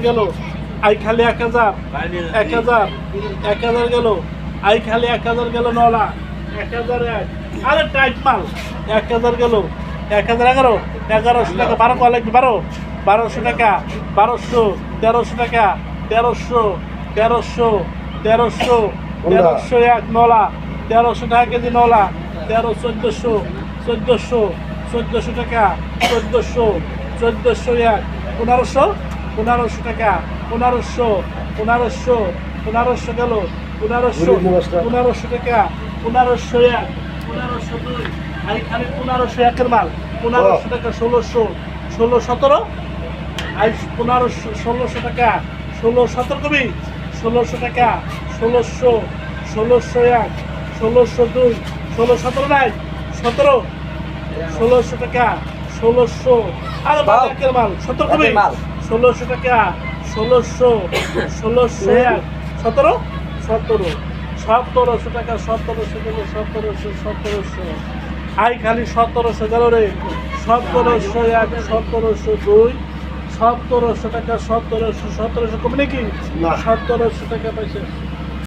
গেল আই খালি 1000 গেল আই খালি 1000 গেল নলা 1001 আরে টাইট মাল 1000 গেল 1011 1100 টাকা 12 কল লাগবে 1200 টাকা 1200 1300 টাকা 1300 এক নলা 1300 টাকা কেজি নলা 1400 টাকা 1400 এক 1500 টাকা 1500 গেল 1500 টাকা 1500 এক 1500 দুই আই খালি 1500 একের মাল 1500 টাকা 1600 17 আই 1600 টাকা 17 কবি 1600 টাকা 1600 এক 1600 দুই 17 নাই 1600 টাকা 1600 আর একের মাল 17 কবি 1600 টাকা 1600 এক 17 টাকা 1700 গেল 1700 আই খালি 1700 গেল রে 1700 এক 1700 দুই 1700 টাকা 1700 কমে নাকি 1700 টাকা পাইছে